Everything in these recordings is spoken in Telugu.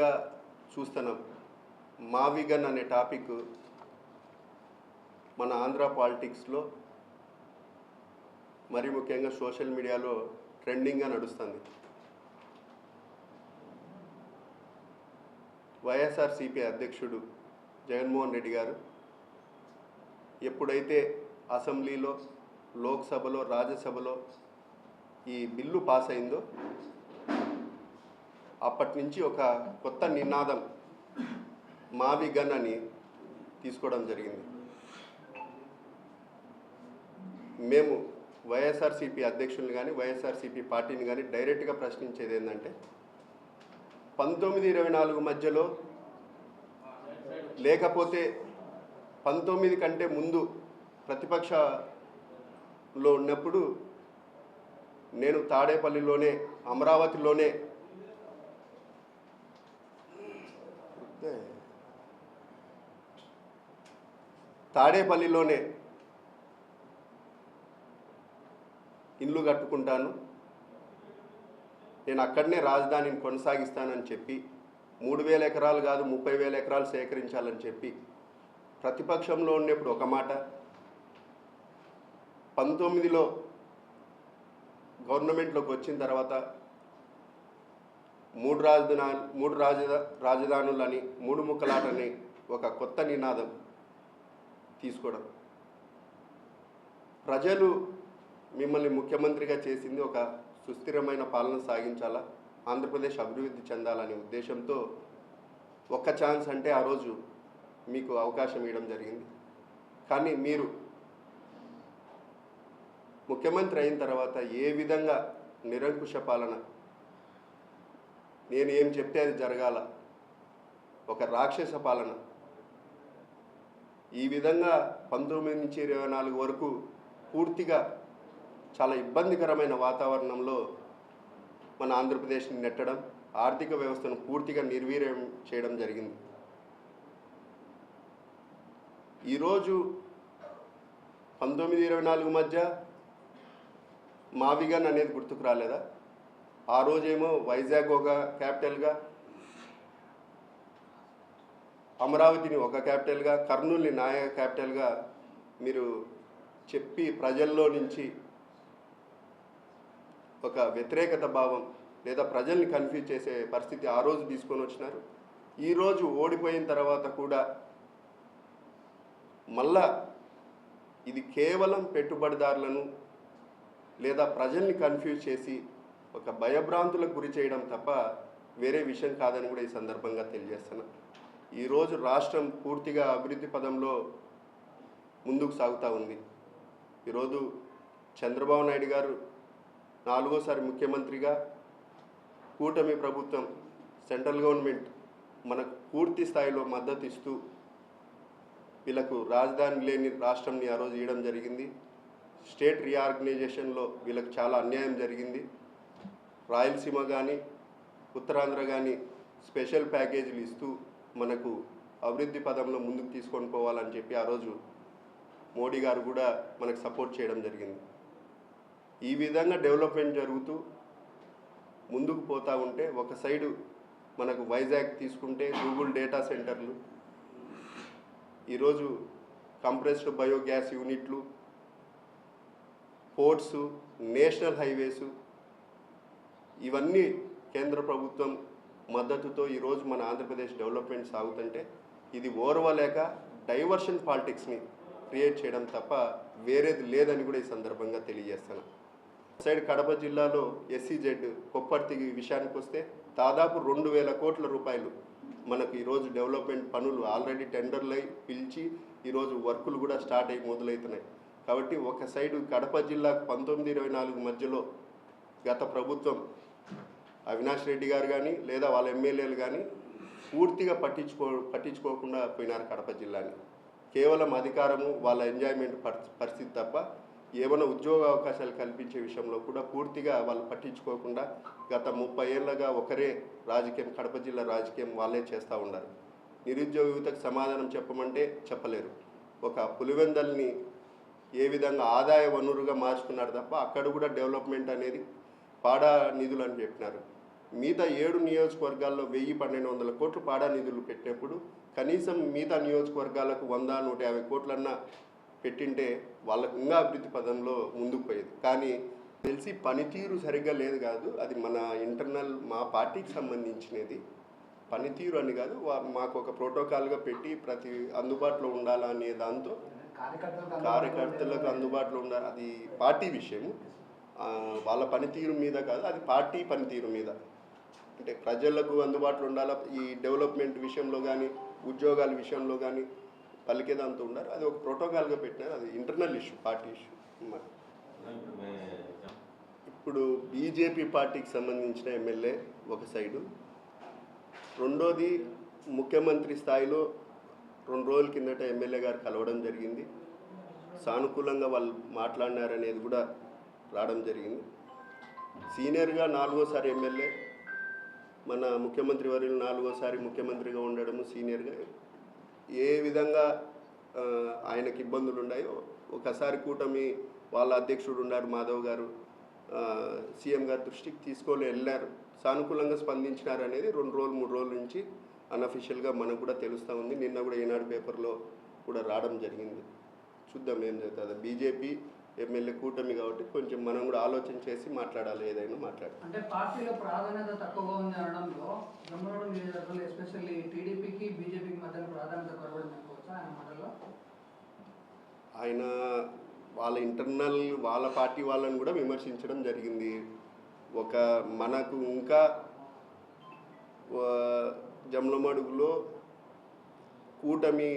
కాలంగా చూస్తున్నాం. మావిగన్ అనే టాపిక్ మన ఆంధ్ర పాలిటిక్స్లో మరి ముఖ్యంగా సోషల్ మీడియాలో ట్రెండింగ్గా నడుస్తుంది. వైఎస్ఆర్సీపీ అధ్యక్షుడు జగన్మోహన్ రెడ్డి గారు ఎప్పుడైతే అసెంబ్లీలో, లోక్సభలో, రాజ్యసభలో ఈ బిల్లు పాస్ అయిందో అప్పటి నుంచి ఒక కొత్త నినాదం మావిగన్ అని తీసుకోవడం జరిగింది. మేము వైఎస్ఆర్సీపీ అధ్యక్షుల్ని కానీ వైఎస్ఆర్సీపీ పార్టీని కానీ డైరెక్ట్గా ప్రశ్నించేది ఏంటంటే 1924 మధ్యలో లేకపోతే 19 కంటే ముందు ప్రతిపక్షంలో ఉన్నప్పుడు నేను తాడేపల్లిలోనే, అమరావతిలోనే ఇల్లు కట్టుకుంటాను, నేను అక్కడనే రాజధానిని కొనసాగిస్తానని చెప్పి 3,000 ఎకరాలు కాదు 30,000 ఎకరాలు సేకరించాలని చెప్పి ప్రతిపక్షంలో ఉన్నప్పుడు ఒక మాట, 19లో గవర్నమెంట్లోకి వచ్చిన తర్వాత మూడు రాజధానులని, మూడు ముక్కలాటని ఒక కొత్త నినాదం తీసుకోవడం. ప్రజలు మిమ్మల్ని ముఖ్యమంత్రిగా చేసింది ఒక సుస్థిరమైన పాలన సాగించాలా, ఆంధ్రప్రదేశ్ అభివృద్ధి చెందాలనే ఉద్దేశంతో ఒక్క ఛాన్స్ అంటే ఆ రోజు మీకు అవకాశం ఇవ్వడం జరిగింది. కానీ మీరు ముఖ్యమంత్రి అయిన తర్వాత ఏ విధంగా నిరంకుశ పాలన, నేను ఏం చెప్తే అది జరగాల, ఒక రాక్షస పాలన, ఈ విధంగా 19 నుంచి 24 వరకు పూర్తిగా చాలా ఇబ్బందికరమైన వాతావరణంలో మన ఆంధ్రప్రదేశ్ని నెట్టడం, ఆర్థిక వ్యవస్థను పూర్తిగా నిర్వీర్యం చేయడం జరిగింది. ఈరోజు 1924 మధ్య మావిగన్ అనేది గుర్తుకు రాలేదా? ఆ రోజేమో వైజాగ్ ఒక క్యాపిటల్గా, అమరావతిని ఒక క్యాపిటల్గా, కర్నూలుని నాయక క్యాపిటల్గా మీరు చెప్పి ప్రజల్లో నుంచి ఒక వ్యతిరేకత భావం లేదా ప్రజల్ని కన్ఫ్యూజ్ చేసే పరిస్థితి ఆ రోజు తీసుకొని వచ్చినారు. ఈరోజు ఓడిపోయిన తర్వాత కూడా మళ్ళా ఇది కేవలం పెట్టుబడిదారులను లేదా ప్రజల్ని కన్ఫ్యూజ్ చేసి ఒక భయభ్రాంతులకు గురి చేయడం తప్ప వేరే విషయం కాదని కూడా ఈ సందర్భంగా తెలియజేస్తున్నా. ఈరోజు రాష్ట్రం పూర్తిగా అభివృద్ధి పదంలో ముందుకు సాగుతూ ఉంది. ఈరోజు చంద్రబాబు నాయుడు గారు 4వ ముఖ్యమంత్రిగా, కూటమి ప్రభుత్వం, సెంట్రల్ గవర్నమెంట్ మనకు పూర్తి స్థాయిలో మద్దతు ఇస్తూ వీళ్ళకు రాజధాని లేని రాష్ట్రంని ఆ రోజు ఇవ్వడం జరిగింది. స్టేట్ రీఆర్గనైజేషన్లో వీళ్ళకి చాలా అన్యాయం జరిగింది. రాయలసీమ కానీ ఉత్తరాంధ్ర కానీ స్పెషల్ ప్యాకేజీలు ఇస్తూ మనకు అభివృద్ధి పదంలో ముందుకు తీసుకొని పోవాలని చెప్పి ఆ రోజు మోడీ గారు కూడా మనకు సపోర్ట్ చేయడం జరిగింది. ఈ విధంగా డెవలప్మెంట్ జరుగుతూ ముందుకు పోతూ ఉంటే ఒక సైడు మనకు వైజాగ్ తీసుకుంటే గూగుల్ డేటా సెంటర్లు, ఈరోజు కంప్రెస్డ్ బయోగ్యాస్ యూనిట్లు, పోర్ట్సు, నేషనల్ హైవేసు, ఇవన్నీ కేంద్ర ప్రభుత్వం మద్దతుతో ఈరోజు మన ఆంధ్రప్రదేశ్ డెవలప్మెంట్ సాగుతుంటే ఇది ఓర్వలేక డైవర్షన్ పాలిటిక్స్ని క్రియేట్ చేయడం తప్ప వేరేది లేదని కూడా ఈ సందర్భంగా తెలియజేస్తాను. సైడ్ కడప జిల్లాలో SEZ కొప్పర్తి విషయానికి వస్తే దాదాపు 2,000 కోట్ల రూపాయలు మనకు ఈరోజు డెవలప్మెంట్ పనులు ఆల్రెడీ టెండర్లు పిలిచి ఈరోజు వర్కులు కూడా స్టార్ట్ అయ్యి మొదలవుతున్నాయి. కాబట్టి ఒక సైడు కడప జిల్లాకు 1924 మధ్యలో గత ప్రభుత్వం అవినాష్ రెడ్డి గారు కానీ లేదా వాళ్ళ ఎమ్మెల్యేలు కానీ పూర్తిగా పట్టించుకోకుండా పోయినారు కడప జిల్లాని. కేవలం అధికారము, వాళ్ళ ఎంజాయ్మెంట్ పరిస్థితి తప్ప ఏమైనా ఉద్యోగ అవకాశాలు కల్పించే విషయంలో కూడా పూర్తిగా వాళ్ళు పట్టించుకోకుండా గత 30 ఏళ్ళగా ఒకరే రాజకీయం, కడప జిల్లా రాజకీయం వాళ్ళే చేస్తూ ఉన్నారు. నిరుద్యోగ యువతకు సమాధానం చెప్పమంటే చెప్పలేరు. ఒక పులివెందల్ని ఏ విధంగా ఆదాయ వనరుగా మార్చుకున్నారు తప్ప అక్కడ కూడా డెవలప్మెంట్ అనేది పాడా నిధులు అని చెప్పినారు. మిగతా 7 నియోజకవర్గాల్లో 1000-1200 కోట్లు పాడా నిధులు పెట్టినప్పుడు కనీసం మిగతా నియోజకవర్గాలకు 100-150 కోట్లన్నా పెట్టింటే వాళ్ళకు ఇంకా అభివృద్ధి పదంలో ముందుకు పోయేది. కానీ తెలిసి పనితీరు సరిగ్గా లేదు కాదు, అది మన ఇంటర్నల్ మా పార్టీకి సంబంధించినది. పనితీరు అని కాదు, మాకు ఒక ప్రోటోకాల్గా పెట్టి ప్రతి అందుబాటులో ఉండాలా అనే దాంతో కార్యకర్తలకు అందుబాటులో ఉండాలి. అది పార్టీ విషయం, వాళ్ళ పనితీరు మీద కాదు, అది పార్టీ పనితీరు మీద. అంటే ప్రజలకు అందుబాటులో ఉండాలా, ఈ డెవలప్మెంట్ విషయంలో కానీ ఉద్యోగాల విషయంలో కానీ పలికేదంతా ఉండాలి. అది ఒక ప్రోటోకాల్గా పెట్టినారు, అది ఇంటర్నల్ ఇష్యూ, పార్టీ ఇష్యూ. ఇప్పుడు బీజేపీ పార్టీకి సంబంధించిన ఎమ్మెల్యే ఒక సైడు, రెండోది ముఖ్యమంత్రి స్థాయిలో 2 రోజుల కిందట ఎమ్మెల్యే గారు కలవడం జరిగింది. సానుకూలంగా వాళ్ళు మాట్లాడినారనేది కూడా రావడం జరిగింది. సీనియర్గా 4వసారి ఎమ్మెల్యే, మన ముఖ్యమంత్రి వర్యులు 4వసారి ముఖ్యమంత్రిగా ఉండడము, సీనియర్గా ఏ విధంగా ఆయనకి ఇబ్బందులు ఉన్నాయో ఒకసారి కూటమి వాళ్ళ అధ్యక్షుడు ఉన్నారు మాధవ్ గారు, సీఎం గారి దృష్టికి తీసుకొని వెళ్ళారు, సానుకూలంగా స్పందించినారు అనేది 2 రోజులు 3 రోజుల నుంచి అన్అఫిషియల్గా మనకు కూడా తెలుస్తూ ఉంది. నిన్న కూడా ఈనాడు పేపర్లో కూడా రావడం జరిగింది. చూద్దాం ఏం జరుగుతుంది. బీజేపీ ఎమ్మెల్యే కూటమి కాబట్టి కొంచెం మనం కూడా ఆలోచన చేసి మాట్లాడాలి, ఏదైనా మాట్లాడాలి. అంటే పార్టీలో ప్రాధాన్యత తక్కువగా ఉంది అనడంలో జమ్మరోడ్ నియోజకవర్గంలో ఎస్పెషల్లీ టీడీపీకి బీజేపీకి మధ్య ప్రాధాన్యత కనబడింది అనుకోవచ్చా ఆయన మాటల్లో? ఆయన వాళ్ళ ఇంటర్నల్ వాళ్ళ పార్టీ వాళ్ళని కూడా విమర్శించడం జరిగింది. ఒక మనకు ఇంకా జమ్లమడుగులో కూటమి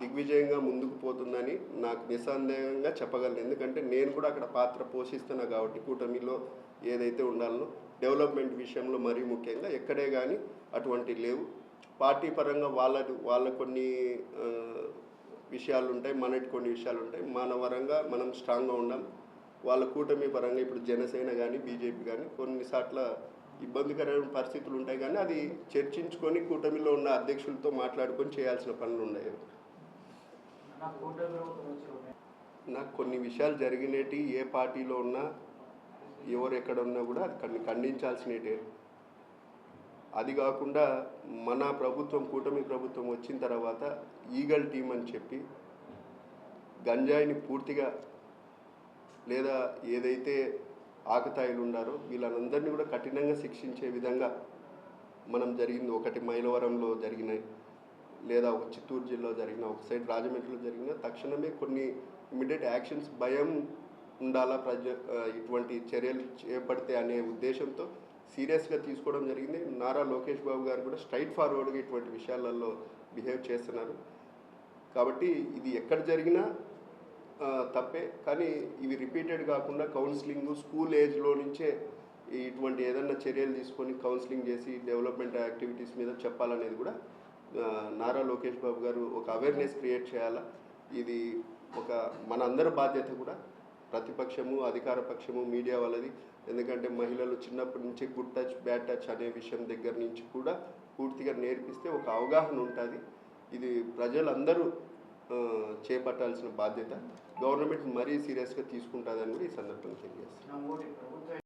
దిగ్విజయంగా ముందుకు పోతుందని నాకు నిస్సందేహంగా చెప్పగలను. ఎందుకంటే నేను కూడా అక్కడ పాత్ర పోషిస్తున్నా కాబట్టి కూటమిలో ఏదైతే ఉండాలో డెవలప్మెంట్ విషయంలో మరీ ముఖ్యంగా ఎక్కడే కానీ అటువంటి లేవు. పార్టీ పరంగా వాళ్ళ కొన్ని విషయాలు ఉంటాయి, మనకి కొన్ని విషయాలు ఉంటాయి. మన పరంగా మనం స్ట్రాంగ్గా ఉండాలి. వాళ్ళ కూటమి పరంగా ఇప్పుడు జనసేన కానీ బీజేపీ కానీ కొన్నిసార్లు ఇబ్బందికరమైన పరిస్థితులు ఉంటాయి, కానీ అది చర్చించుకొని కూటమిలో ఉన్న అధ్యక్షులతో మాట్లాడుకొని చేయాల్సిన పనులు ఉన్నాయి. నాకు కొన్ని విషయాలు జరిగినట్టు ఏ పార్టీలో ఉన్నా ఎవరు ఎక్కడ ఉన్నా కూడా అది ఖండించాల్సినటే. అది కాకుండా మన ప్రభుత్వం కూటమి ప్రభుత్వం వచ్చిన తర్వాత ఈగల్ టీం అని చెప్పి గంజాయిని పూర్తిగా లేదా ఏదైతే ఆకతాయిలు ఉన్నారో వీళ్ళందరినీ కూడా కఠినంగా శిక్షించే విధంగా మనం జరిగింది. ఒకటి మైలవరంలో జరిగినాయి, లేదా ఒక చిత్తూరు జిల్లాలో జరిగిన, ఒక సైడ్ రాజమండ్రిలో జరిగిన తక్షణమే కొన్ని ఇమీడియట్ యాక్షన్స్ భయం ఉండాలా ఇటువంటి చర్యలు చేపడితే అనే ఉద్దేశంతో సీరియస్గా తీసుకోవడం జరిగింది. నారా లోకేష్ బాబు గారు కూడా స్ట్రైట్ ఫార్వర్డ్గా ఇటువంటి విషయాలలో బిహేవ్ చేస్తున్నారు. కాబట్టి ఇది ఎక్కడ జరిగినా తప్పే, కానీ ఇవి రిపీటెడ్ కాకుండా కౌన్సిలింగ్ స్కూల్ ఏజ్లో నుంచే ఇటువంటి ఏదన్నా చర్యలు తీసుకొని కౌన్సిలింగ్ చేసి డెవలప్మెంట్ యాక్టివిటీస్ మీద చెప్పాలనేది కూడా నారా లోకేష్ బాబు గారు ఒక అవేర్నెస్ క్రియేట్ చేయాలా. ఇది ఒక మనందరి బాధ్యత కూడా, ప్రతిపక్షము అధికార పక్షము మీడియా వాళ్ళది. ఎందుకంటే మహిళలు చిన్నప్పటి నుంచి గుడ్ టచ్ బ్యాడ్ టచ్ అనే విషయం దగ్గర నుంచి కూడా పూర్తిగా నేర్పిస్తే ఒక అవగాహన ఉంటుంది. ఇది ప్రజలందరూ చేపట్టాల్సిన బాధ్యత. గవర్నమెంట్ మరీ సీరియస్గా తీసుకుంటుందని కూడా ఈ సందర్భంగా తెలియజేస్తాను.